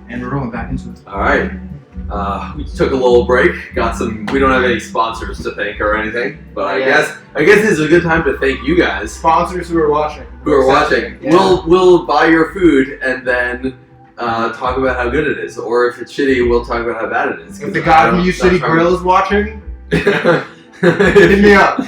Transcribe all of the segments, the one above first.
And we're rolling back into it. All right. We took a little break. We don't have any sponsors to thank or anything, but I guess this is a good time to thank you guys. Sponsors who are watching. Yeah. We'll buy your food and then talk about how good it is, or if it's shitty, we'll talk about how bad it is. If the guy from U City Grill is watching, hit me up.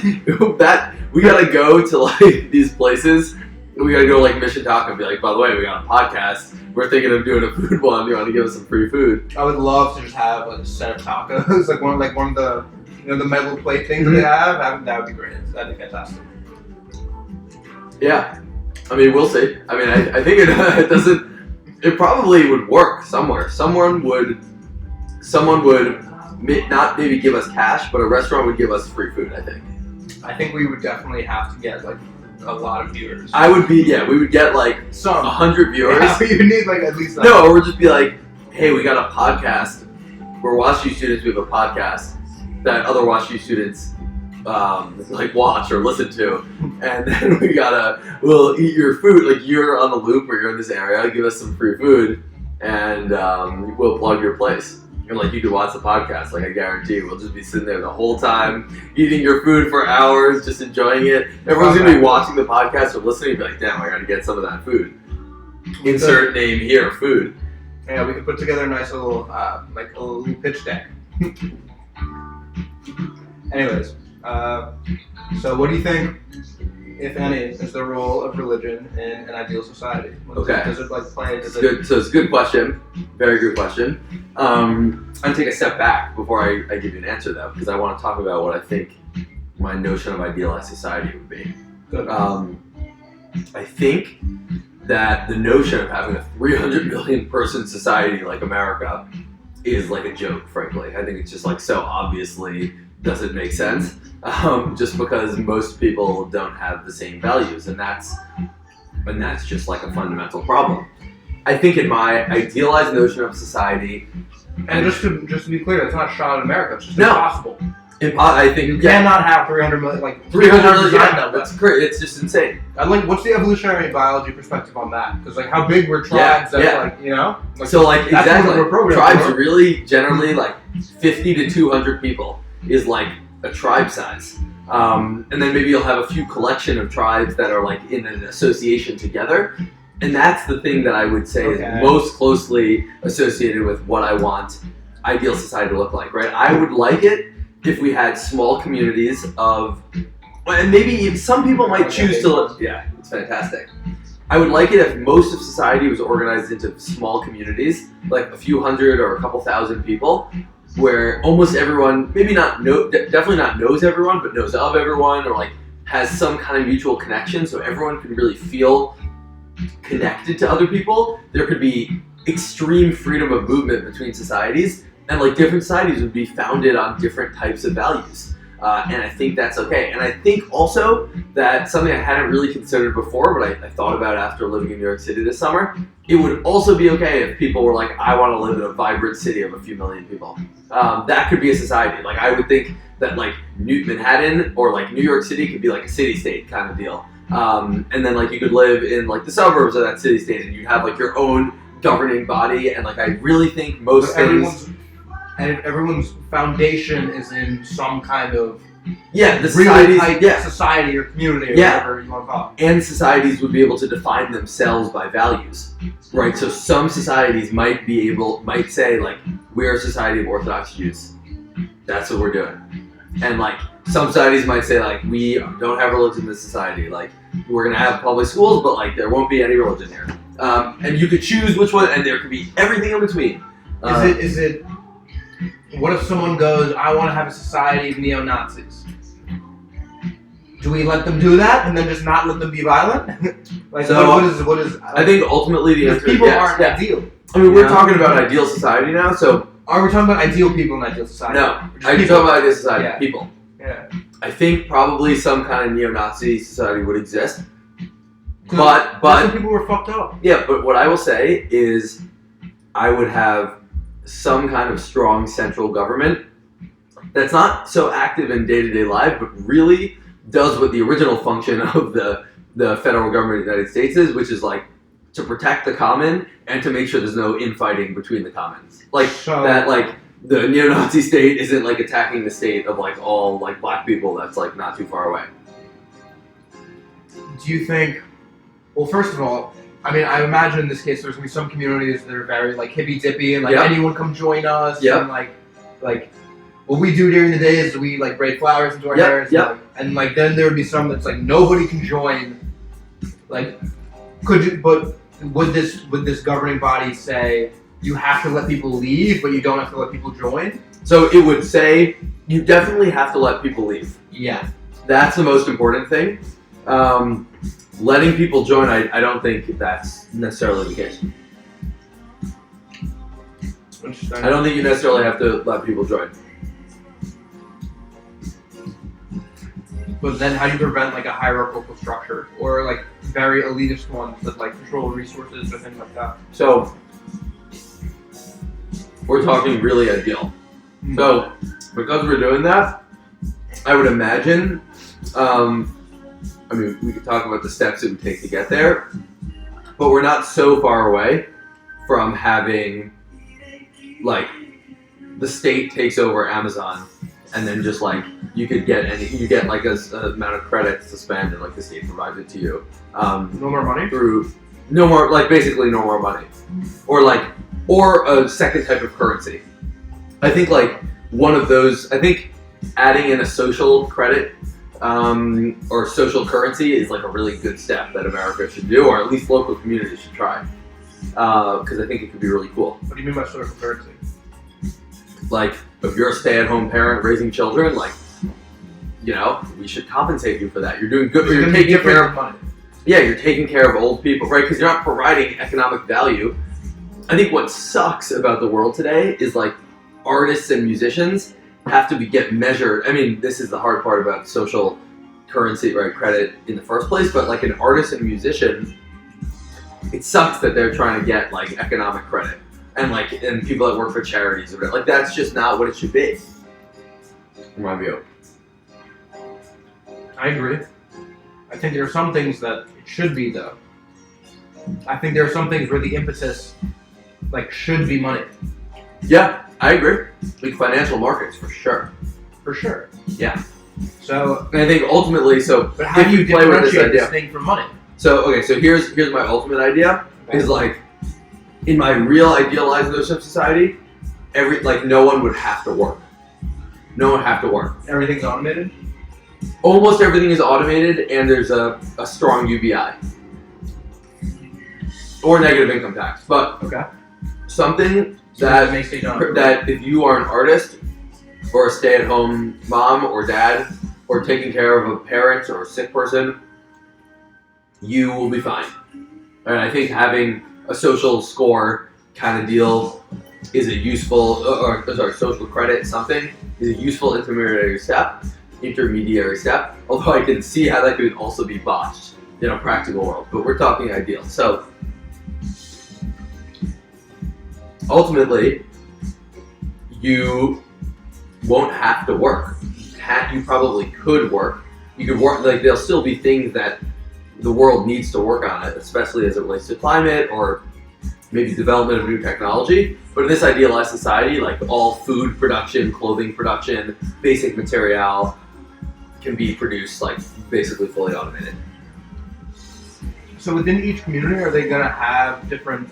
We gotta go to like these places. We gotta go like Mission Taco and be like, by the way, we got a podcast. We're thinking of doing a food one. You want to give us some free food? I would love to just have like a set of tacos, like one of the the metal plate things that they have. That would be great. That'd be fantastic. Yeah, I mean, we'll see. I mean, I think it doesn't. It probably would work somewhere. Someone would not maybe give us cash, but a restaurant would give us free food. I think we would definitely have to get like a lot of viewers. We would get like 100 viewers. Yeah, you need like at least that. No, or we'd just be like, hey, we got a podcast. We're WashU students. We have a podcast that other WashU students like watch or listen to, and then we'll eat your food. Like you're on the loop or you're in this area, give us some free food, and we'll plug your place. And like you could watch the podcast, like I guarantee we'll just be sitting there the whole time, eating your food for hours, just enjoying it. Everyone's gonna be watching the podcast or listening and be like, damn, I gotta get some of that food. Insert name here, food. Yeah, we could put together a nice little like a little pitch deck. Anyways, so what do you think, if any, is the role of religion in an ideal society? Does it like play? Good. So it's a good question. Very good question. I'm gonna take a step back before I give you an answer though, because I want to talk about what I think my notion of idealized society would be. Good. I think that the notion of having a 300 million person society like America is like a joke, frankly. I think it's just like so obviously doesn't make sense, just because most people don't have the same values, and that's just like a fundamental problem. I think in my idealized notion of society, and just to be clear, it's not a shot at America. It's just impossible. I think you cannot have 300 million. Like 300 million. Yeah, that's great. It's just insane. What's the evolutionary biology perspective on that? Because like how big were tribes? Exactly. Tribes are really generally like 50 to 200 people is like a tribe size. And then maybe you'll have a few collection of tribes that are like in an association together. And that's the thing that I would say is most closely associated with what I want ideal society to look like, right? I would like it if we had small communities of, and maybe some people might choose to, it's fantastic. I would like it if most of society was organized into small communities, like a few hundred or a couple thousand people, where almost everyone, definitely not knows everyone, but knows of everyone, or like has some kind of mutual connection, so everyone can really feel connected to other people. There could be extreme freedom of movement between societies, and like different societies would be founded on different types of values. And I think that's okay. And I think also that something I hadn't really considered before, but I thought about after living in New York City this summer, it would also be okay if people were like, I want to live in a vibrant city of a few million people. That could be a society. Like I would think that like Manhattan or like New York City could be like a city-state kind of deal. And then like you could live in like the suburbs of that city-state and you'd have like your own governing body. And like I really think most things... And everyone's foundation is in some kind of society or community or whatever you want to call it. And societies would be able to define themselves by values, right? So some societies might say like, we're a society of Orthodox Jews. That's what we're doing. And like some societies might say like, we don't have religion in this society. Like we're gonna have public schools, but like there won't be any religion here. And you could choose which one, and there could be everything in between. What if someone goes, I want to have a society of neo-Nazis? Do we let them do that and then just not let them be violent? Like, so, what is? I think ultimately the answer is people aren't ideal. I mean, we're talking about ideal society now, so... Are we talking about ideal people in ideal society? No, I'm talking about ideal society, people. Yeah. I think probably some kind of neo-Nazi society would exist. But some people were fucked up. Yeah, but what I will say is I would have some kind of strong central government that's not so active in day-to-day life, but really does what the original function of the federal government of the United States is, which is like to protect the common and to make sure there's no infighting between the commons. Like So- that, like the neo-Nazi state isn't like attacking the state of like all like black people that's like not too far away. Do you think? Well, first of all, I mean, I imagine in this case there's gonna be some communities that are very like hippy dippy and like Yeah. anyone come join us. Yeah. And like what we do during the day is we like braid flowers into our Yeah, hair. yeah. And like then there would be some that's like nobody can join. Like, could you? But would this governing body say you have to let people leave, but you don't have to let people join? So it would say you definitely have to let people leave. Yeah. That's the most important thing. Letting people join, I don't think that's necessarily the case. Interesting. I don't think you necessarily have to let people join. But then how do you prevent like a hierarchical structure or like very elitist ones that like control resources or things like that? So we're talking really ideal. So because we're doing that, I would imagine, I mean, we could talk about the steps it would take to get there, but we're not so far away from having, like, the state takes over Amazon, and then just like you get like a amount of credits to spend, and like the state provides it to you. No more money? Through no more, like basically no more money, or a second type of currency. I think like one of those. I think adding in a social credit or social currency is like a really good step that America should do, or at least local communities should try, because I think it could be really cool. What do you mean by social currency? Like, if you're a stay-at-home parent raising children, like, you know, we should compensate you for that. You're doing good. You're taking care of money. Yeah, you're taking care of old people, right? Because you're not providing economic value. I think what sucks about the world today is like artists and musicians have to get measured. I mean, this is the hard part about social currency, right? Credit in the first place, but like an artist and a musician, it sucks that they're trying to get like economic credit and people that work for charities or whatever. Like that's just not what it should be. In my view. I agree. I think there are some things that it should be though. I think there are some things where the impetus like should be money. Yeah, I agree. Like financial markets for sure. For sure. Yeah. So And I think ultimately, but how do you play with this differentiate idea, this thing from money? so here's my ultimate idea is like in my real idealized notion of society, no one would have to work. No one have to work. Everything's automated? Almost everything is automated, and there's a strong UBI or negative income tax. But Okay. something So that makes it done. that if you are an artist or a stay-at-home mom or dad or taking care of a parent or a sick person, you will be fine. And I think having a social score kind of deal is a useful, social credit something is a useful intermediary step. Although I can see how that could also be botched in a practical world, but we're talking ideal. So ultimately, you won't have to work. You probably could work. You could work, like there'll still be things that the world needs to work on it, especially as it relates to climate or maybe development of new technology. But in this idealized society, like all food production, clothing production, basic material can be produced like basically fully automated. So within each community, are they gonna have different,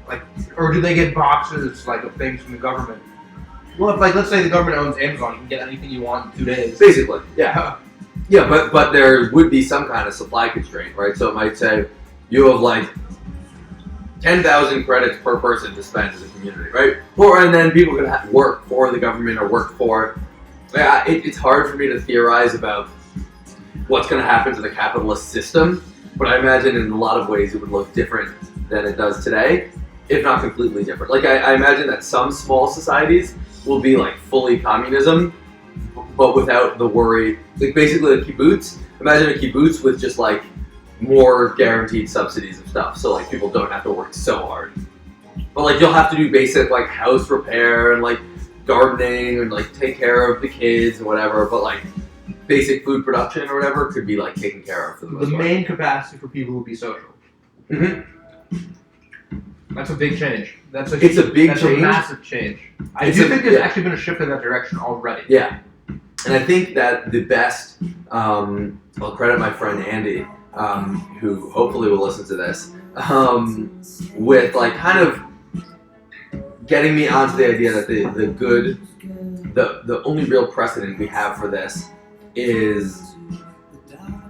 like, or do they get boxes like of things from the government? Well, if, like, let's say the government owns Amazon, you can get anything you want in 2 days. Basically, yeah. Yeah, but there would be some kind of supply constraint, right? So it might say you have like 10,000 credits per person to spend as a community, right? And then people can work for the government or work for. It's hard for me to theorize about what's going to happen to the capitalist system, but I imagine in a lot of ways it would look different than it does today, if not completely different. Like I imagine that some small societies will be like fully communism, but without the worry. Like basically a kibbutz. Imagine a kibbutz with just like more guaranteed subsidies of stuff, so like people don't have to work so hard. But like you'll have to do basic like house repair and like gardening and like take care of the kids and whatever. But like basic food production or whatever could be like taken care of for the most The part. main capacity for people would be social. Mhm. That's a big change. That's It's a big that's change. a massive change. I It's do a- think there's yeah. actually been a shift in that direction already. Yeah, and I think that the best, I'll credit my friend Andy, who hopefully will listen to this, with like kind of getting me onto the idea that the only real precedent we have for this is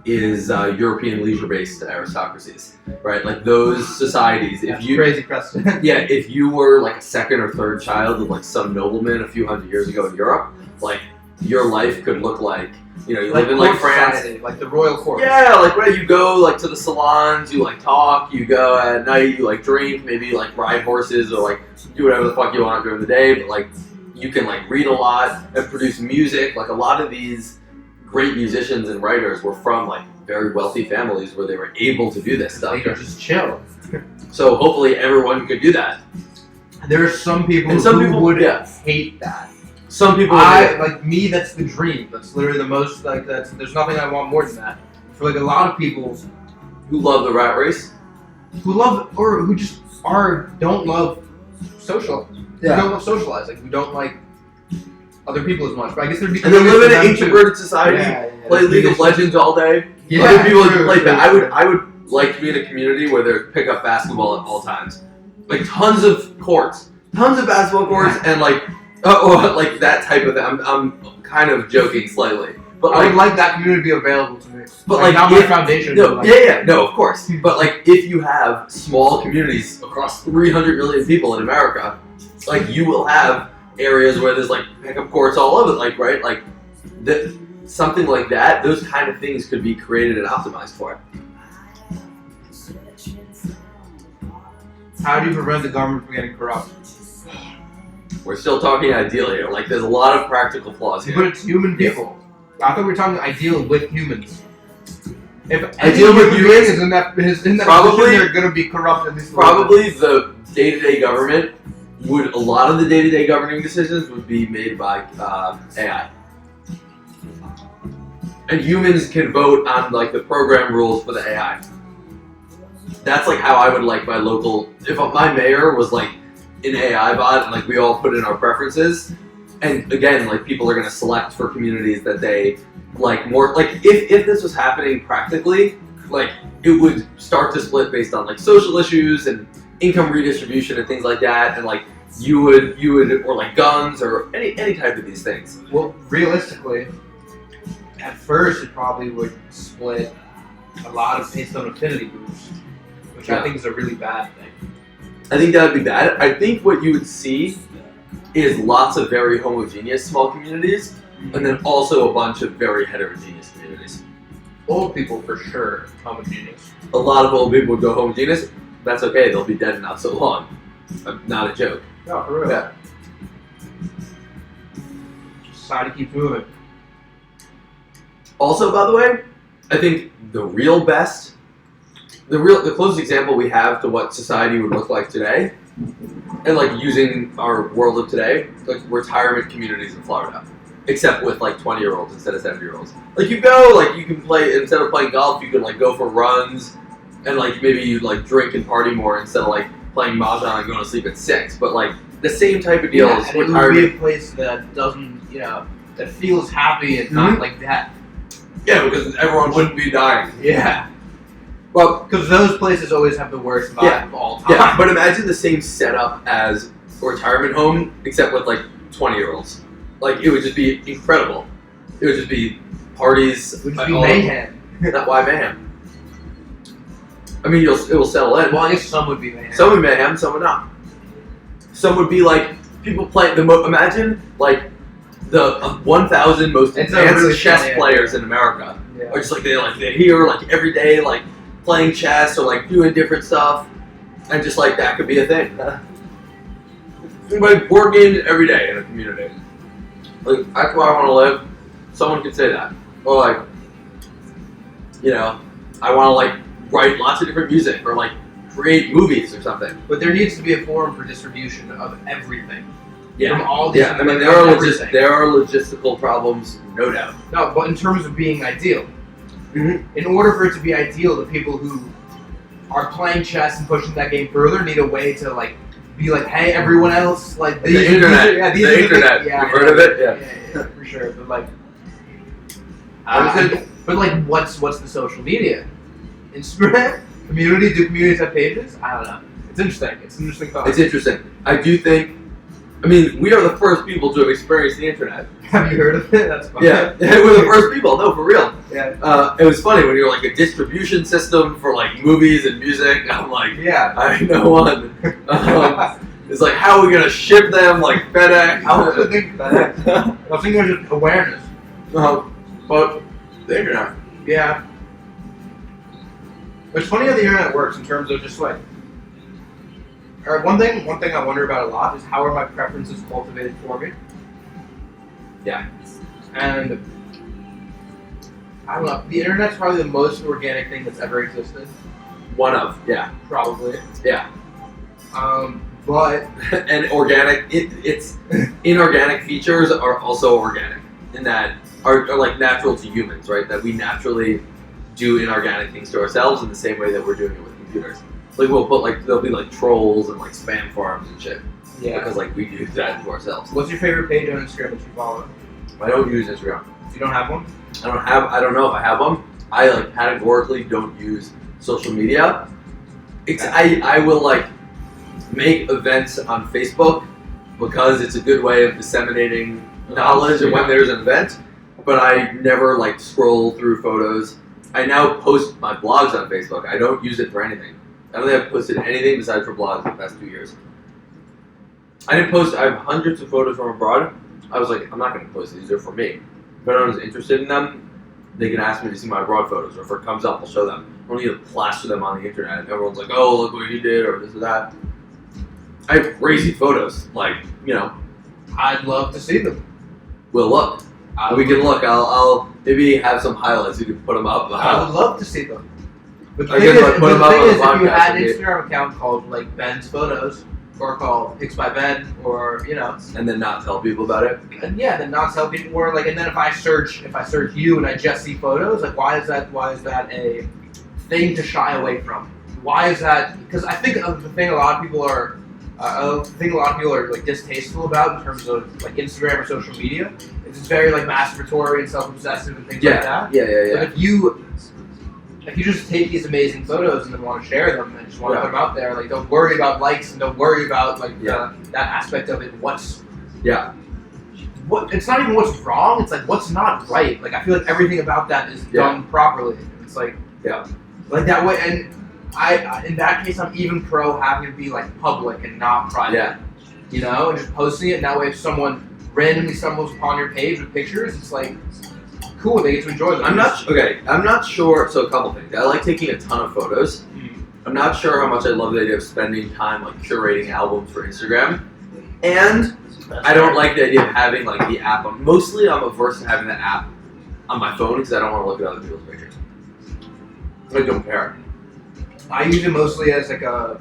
European leisure-based aristocracies, right? Like those societies. That's crazy precedent. Yeah, if you were like a second or third child of like some nobleman a few hundred years ago in Europe, like your life could look like, you know, you live in like court France. society, like the royal court. Yeah, like right, you go like to the salons, you like talk, you go at night, you like drink, maybe you, like ride horses or like do whatever the fuck you want during the day, but like you can like read a lot and produce music. Like a lot of these great musicians and writers were from like very wealthy families where they were able to do this stuff. They could just chill. So hopefully everyone could do that. There are some people And some who people- would yeah. hate that. Some people Like me, that's the dream. That's literally the most like that's. There's nothing I want more than that. For like a lot of people who love the rat race. who love or who just don't love social. Who don't love socializing. Who don't like other people as much. But I guess there'd be And they live in an them too. introverted society, play There's League of biggest- Legends all day. Yeah, Other people true, play true, that. true. I would like to be in a community where there's pickup basketball at all times. Like tons of courts. Tons of basketball courts and like like that type of thing. I'm kind of joking slightly. But I like would like that community to be available to me. But, like, not my if- foundation. no, but, like, no, of course. But like, if you have small communities across 300 million people in America, like you will have areas where there's like pickup courts all over, like right, like that, something like that. Those kind of things could be created and optimized for it. How do you prevent the government from getting corrupt? We're still talking ideal here. Like, there's a lot of practical flaws here. But it's human people. I thought we were talking ideal with humans. If Ideal ideal with with humans? humans is in that Probably- position, they're gonna be corrupt at least a little bit. Probably the day-to-day government would. A lot of the day-to-day governing decisions would be made by AI. And humans can vote on like the program rules for the AI. That's like how I would like my local. If my mayor was like an AI bot and like we all put in our preferences, and again like people are gonna select for communities that they like more. Like if this was happening practically, like it would start to split based on like social issues and income redistribution and things like that, and like you would or like guns or any type of these things. Well, realistically, at first it probably would split a lot of based on affinity groups, which Yeah. I think is a really bad thing. I think that would be bad. I think what you would see is lots of very homogeneous small communities, and then also a bunch of very heterogeneous communities. Old people for sure, homogeneous. A lot of old people would go homogeneous. That's okay. They'll be dead in not so long. Not a joke. No, for real. Yeah. Society keeps moving. Also, by the way, I think the closest example we have to what society would look like today, and like using our world of today, like retirement communities in Florida, except with like 20-year-olds instead of 70-year-olds. Like you go, like you can play instead of playing golf, you can like go for runs, and like maybe you like drink and party more instead of like playing mahjong and going to sleep at 6. But like the same type of deal Yeah, as and it would retirement. be a place that doesn't, that feels happy and not like that. Yeah, because everyone wouldn't be dying. Yeah. Well, Because those places always have the worst vibe Yeah. of all time. yeah, but imagine the same setup as a retirement home, except with like 20-year-olds. Like it would just be incredible. It would just be parties. It would just be all- mayhem. Not why mayhem. I mean, it will settle in. Well, I guess some would be mayhem. Some would mayhem, some would not. Some would be like people play imagine like the 1,000 most It's a advanced really chess funny players in America. Yeah. Or just like they're here like every day like playing chess or like doing different stuff, and just like that could be a thing. Like board games every day in a community. Like that's where I want to live. Someone could say that, or like, I want to like write lots of different music or like create movies or something. But there needs to be a forum for distribution of everything. From Yeah, all these. yeah. I mean, there are everything. logistical problems, no doubt. No, but in terms of being ideal, Mhm. in order for it to be ideal, the people who are playing chess and pushing that game further need a way to like be like, hey, everyone else, like The internet. these are The internet. yeah, You've heard of it? Yeah, for sure. But like, but like, what's the social media? Instagram community? Do communities have pages? I don't know. It's interesting. It's an interesting thought. It's interesting. I do think. I mean, we are the first people to have experienced the internet. Have you heard of it? That's fun. Yeah, we're the first people. No, for real. Yeah. It was funny when you're like a distribution system for like movies and music. I'm like, Yeah. I know one. It's like, how are we gonna ship them like FedEx? I was thinking that. I was thinking of just awareness. But the internet. Yeah. It's funny how the internet works in terms of just like. Or one thing I wonder about a lot is how are my preferences cultivated for me? Yeah. And I don't know. The internet's probably the most organic thing that's ever existed. One of, yeah. Probably. Yeah. But And organic, it's inorganic features are also organic in that are like natural to humans, right? That we naturally do inorganic things to ourselves in the same way that we're doing it with computers. Like we'll put like there'll be like trolls and like spam farms and shit because like we do that to ourselves. What's your favorite page on Instagram that you follow? I don't use Instagram. You don't have one? I don't know if I have them. I like categorically don't use social media. I will like make events on Facebook because it's a good way of disseminating knowledge of when there's an event. But I never like scroll through photos. I now post my blogs on Facebook. I don't use it for anything. I don't think I've posted anything besides for blogs in the past 2 years. I have hundreds of photos from abroad. I was like, I'm not going to post these. They're for me. If anyone's interested in them, they can ask me to see my abroad photos. Or if it comes up, I'll show them. I don't need to plaster them on the internet. Everyone's like, oh, look what he did, or this or that. I have crazy photos. Like, you know. I'd love to see them. We'll look. We can look. I'll maybe have some highlights. You can put them up. I would love to see them. But the I thing guess is, I put them up on the if you podcast had an and Instagram account called like Ben's Photos, or called Pics by Ben, or you know, and then not tell people about it. and yeah, then not tell people more. Like, and then if I search you and I just see photos, like why is that a thing to shy away from? Why is that? Because I think the thing a lot of people are. Like distasteful about in terms of like Instagram or social media is it's very like masturbatory and self-obsessive and things like that. Yeah. But if you just take these amazing photos and then want to share them and just want to put them out there, like don't worry about likes and don't worry about like that aspect of it. It's not even what's wrong. It's like what's not right. Like I feel like everything about that is done properly. It's like like that way. And I in that case, I'm even pro having it be like public and not private. Yeah. You know, and just posting it. And that way, if someone randomly stumbles upon your page with pictures, it's like cool. They get to enjoy them. I'm not sure. So a couple things. I like taking a ton of photos. I'm not sure how much I love the idea of spending time like curating albums for Instagram, and I don't like the idea of having like the app. Mostly, I'm averse to having the app on my phone because I don't want to look at other people's pictures. I don't care. I use it mostly as like a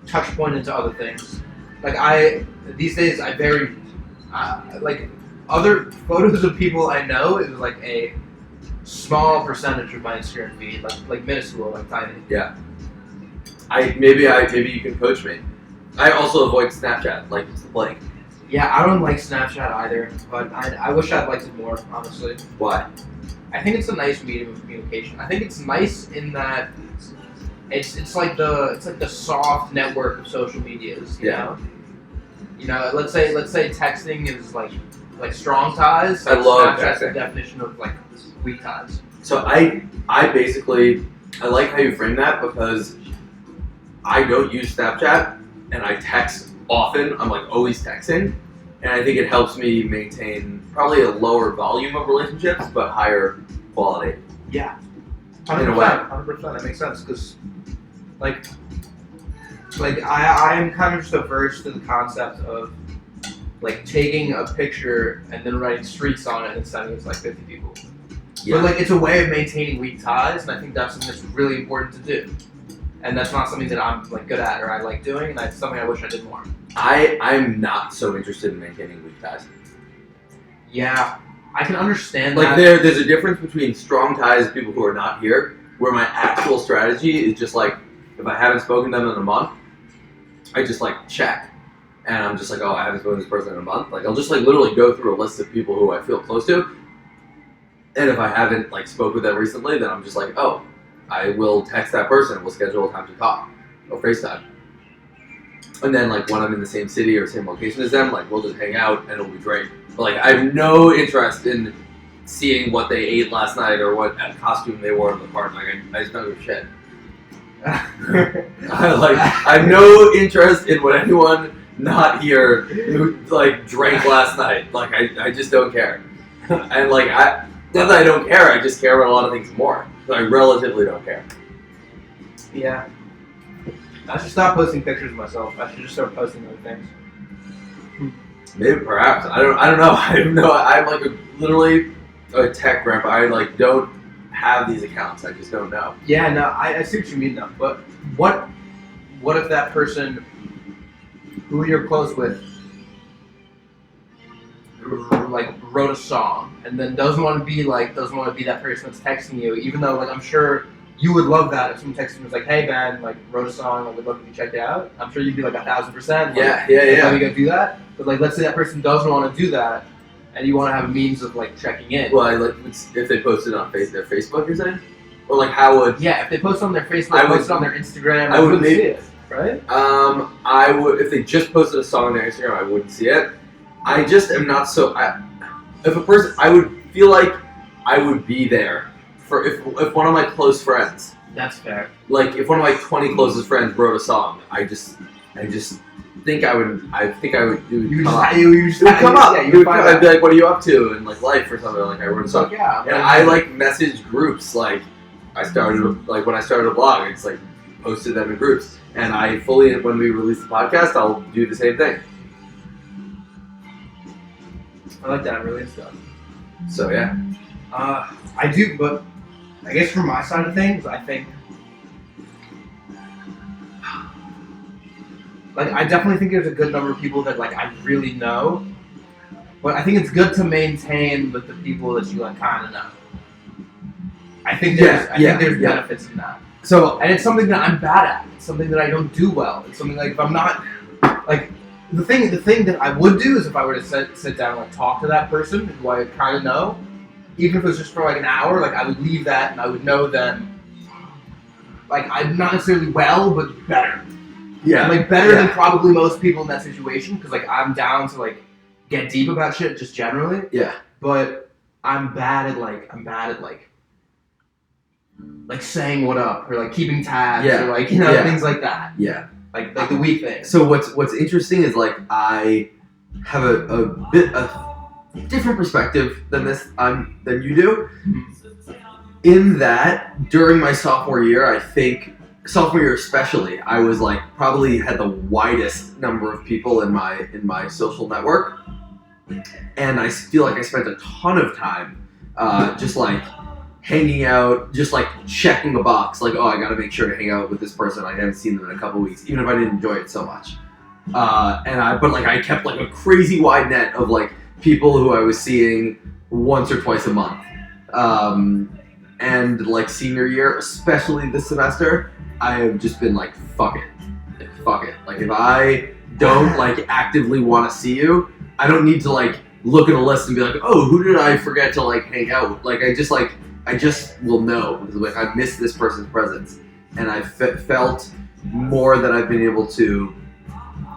touch point into other things. Like these days I very like other photos of people I know is like a small percentage of my Instagram feed, like minuscule, like tiny. Yeah. Maybe you can coach me. I also avoid Snapchat, like it's the plague. Yeah, I don't like Snapchat either, but I wish I'd liked it more, honestly. Why? I think it's a nice medium of communication. I think it's nice in that it's like the soft network of social medias. You know? You know, let's say texting is like strong ties. I love Snapchat's texting. the definition of like weak ties. So I basically I like how you frame that because I don't use Snapchat and I text often. I'm like always texting, and I think it helps me maintain probably a lower volume of relationships but higher quality. Yeah, in a way. 100%. That makes sense because like I am kind of just averse to the concept of like taking a picture and then writing streaks on it and sending it to like 50 people. Yeah. But like it's a way of maintaining weak ties, and I think that's something that's really important to do. And that's not something that I'm like good at or I like doing, and that's something I wish I did more. I'm not so interested in maintaining weak ties. Yeah, I can understand like that. there's a difference between strong ties with people who are not here where my actual strategy is just like, if I haven't spoken to them in a month, I just like check. And I'm just like, oh, I haven't spoken to this person in a month. Like, I'll just like literally go through a list of people who I feel close to. And if I haven't like spoke with them recently, then I'm just like, oh, I will text that person. We'll schedule a time to talk or FaceTime. And then like when I'm in the same city or same location as them, like we'll just hang out and it'll be great. But like I have no interest in seeing what they ate last night or what costume they wore in the park. Like I just don't give a shit. I have no interest in what anyone not here who like drank last night. Like I just don't care. And like not that I don't care, I just care about a lot of things more. But I relatively don't care. Yeah. I should stop posting pictures of myself. I should just start posting other things. Maybe perhaps. I don't know. I don't know. I'm like literally a tech grandpa. I like don't have these accounts. I just don't know. Yeah, no, I see what you mean though. But what if that person who you're close with like wrote a song and then doesn't want to be that person that's texting you, even though like I'm sure you would love that if someone texted me was like, hey man, like wrote a song, I would love to check it out. I'm sure you'd be like 1,000%. Like, Yeah. How are you gonna do that? But like let's say that person doesn't want to do that and you want to have a means of like checking in. Well, like if they posted on their Facebook, you're saying, or like how would? Yeah, if they post on their Facebook, post it on their Instagram, I would see it, right? I would if they just posted a song on their Instagram, I wouldn't see it. I just am not so. If a person, I would feel like I would be there for if one of my close friends. That's fair. Like if one of my 20 closest friends wrote a song, I just think I would. I think I would do. You just would come up. Yeah, I'd be like, "What are you up to?" And like life or something. Like I wrote a song. Yeah. And I like message groups. Like I started like when I started a blog, it's like posted them in groups. And I fully when we release the podcast, I'll do the same thing. I like that really stuff. So yeah. I do, but I guess from my side of things, I think like I definitely think there's a good number of people that like I really know, but I think it's good to maintain with the people that you like kind of know. I think there's benefits in that. So and it's something that I'm bad at. It's something that I don't do well. It's something like if I'm not like. The thing that I would do is if I were to sit down and like talk to that person who I kind of know, even if it was just for like an hour, like I would leave that and I would know them. Like I'm not necessarily well, but better. Yeah. Like better than probably most people in that situation because like I'm down to like get deep about shit just generally. Yeah. But I'm bad at like saying what up or like keeping tabs or like things like that. Yeah. Like the weak thing. So what's interesting is like I have a bit of different perspective than than you do. In that during my sophomore year, I think sophomore year especially, I was like probably had the widest number of people in my social network, and I feel like I spent a ton of time just like hanging out, just like checking the box, like, oh, I gotta make sure to hang out with this person. I haven't seen them in a couple weeks, even if I didn't enjoy it so much. But I kept like a crazy wide net of like people who I was seeing once or twice a month. And like senior year, especially this semester, I have just been like, fuck it. Like if I don't like actively want to see you, I don't need to like look at a list and be like, oh, who did I forget to like hang out with? Like I just will know because like I miss this person's presence, and I felt more that I've been able to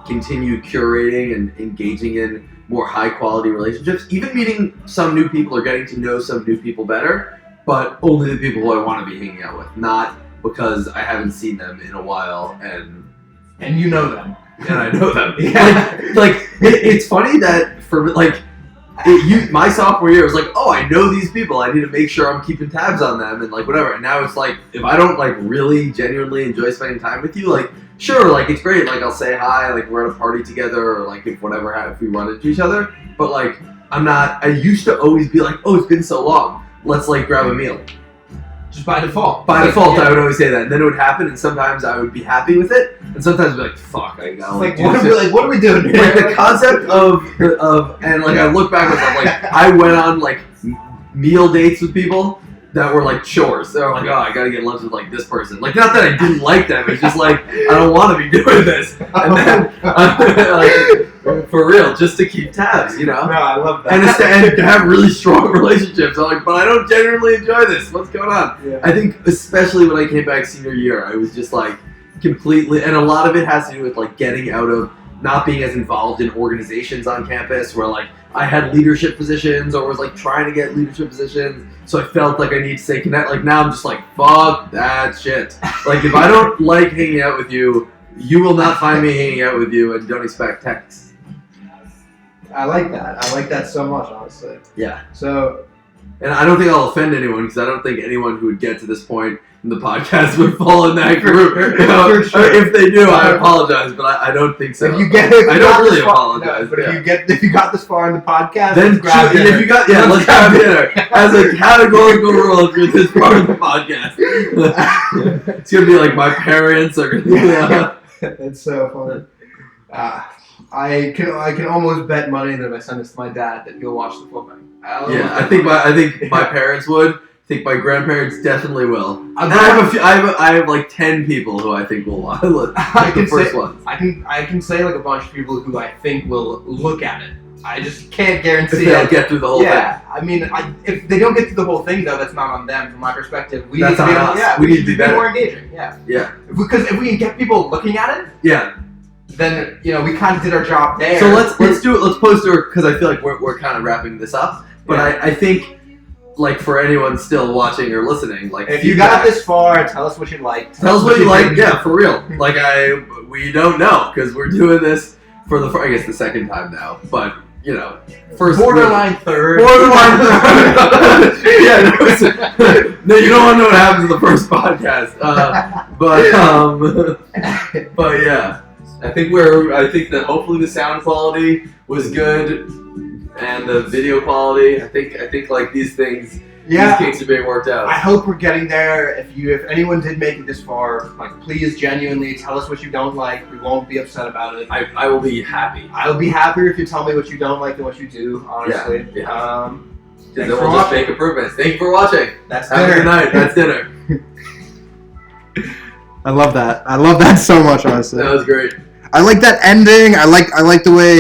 continue curating and engaging in more high quality relationships, even meeting some new people or getting to know some new people better, but only the people who I want to be hanging out with, not because I haven't seen them in a while and you know them and I know them. Yeah. It's funny that for like. My sophomore year was like, oh, I know these people. I need to make sure I'm keeping tabs on them and like whatever. And now it's like, if I don't like really genuinely enjoy spending time with you, like sure, like it's great. Like I'll say hi, like we're at a party together, or like if we run into each other. But like I used to always be like, oh, it's been so long. Let's like grab a meal. Just by default. By default, yeah. I would always say that, and then it would happen, and sometimes I would be happy with it, and sometimes I'd be like, "Fuck, I gotta like, what are we doing here?" Like the concept of, and like I look back and I'm like, I went on like meal dates with people, that were like chores. They were like, oh, I gotta get lunch with like this person. Like, not that I didn't like them. It's just like I don't want to be doing this. And then, like, for real, just to keep tabs, you know. No, I love that. And to have really strong relationships. I'm like, but I don't genuinely enjoy this. What's going on? Yeah. I think especially when I came back senior year, I was just like completely, and a lot of it has to do with like getting out of not being as involved in organizations on campus where like I had leadership positions or was like trying to get leadership positions. So I felt like I need to stay connected. Like now I'm just like, fuck that shit. Like if I don't like hanging out with you, you will not find me hanging out with you, and don't expect texts. I like that. I like that so much, honestly. Yeah. So, and I don't think I'll offend anyone because I don't think anyone who would get to this point in the podcast would fall in that group. You know? For sure. If they do, I apologize, but I don't think so. if you got really this far, apologize. No, but yeah. if you got this far in the podcast, Then let's grab dinner. if you got let's grab dinner as a categorical rule if you're this part of the podcast. It's gonna be like my parents are gonna be It's so funny. I can almost bet money that if I send this to my dad that he'll watch the full thing. Yeah, I think my parents would. I think my grandparents definitely will. And I I have like 10 people who I think will watch the first ones. I can say like a bunch of people who I think will look at it. I just can't guarantee If they'll get through the whole thing. I mean, if they don't get through the whole thing, though, that's not on them. From my perspective, we That's need to be on us. Yeah, We need to should be better. more engaging. Yeah, Yeah. because if we can get people looking at it, Yeah. then we kind of did our job there. So let's do it. Let's post it because I feel like we're kind of wrapping this up. But Yeah. I think like for anyone still watching or listening, like if you got this far, tell us what you liked. tell us what you like. Yeah, for real. Like we don't know because we're doing this for the I guess the second time now. But first Borderline third. Borderline third. Yeah. No, you don't want to know what happens in the first podcast. But yeah. I think that hopefully the sound quality was good and the video quality. I think like these things, Yeah. these kinks are being worked out. I hope we're getting there. If anyone did make it this far, like please genuinely tell us what you don't like. We won't be upset about it. I will be happy. I'll be happier if you tell me what you don't like than what you do, honestly. Yeah. Thanks Then for we'll just watching. make improvements. Thank you for watching. That's Have a dinner. good night. That's dinner. I love that. I love that so much, honestly. That was great. I like that ending. I like the way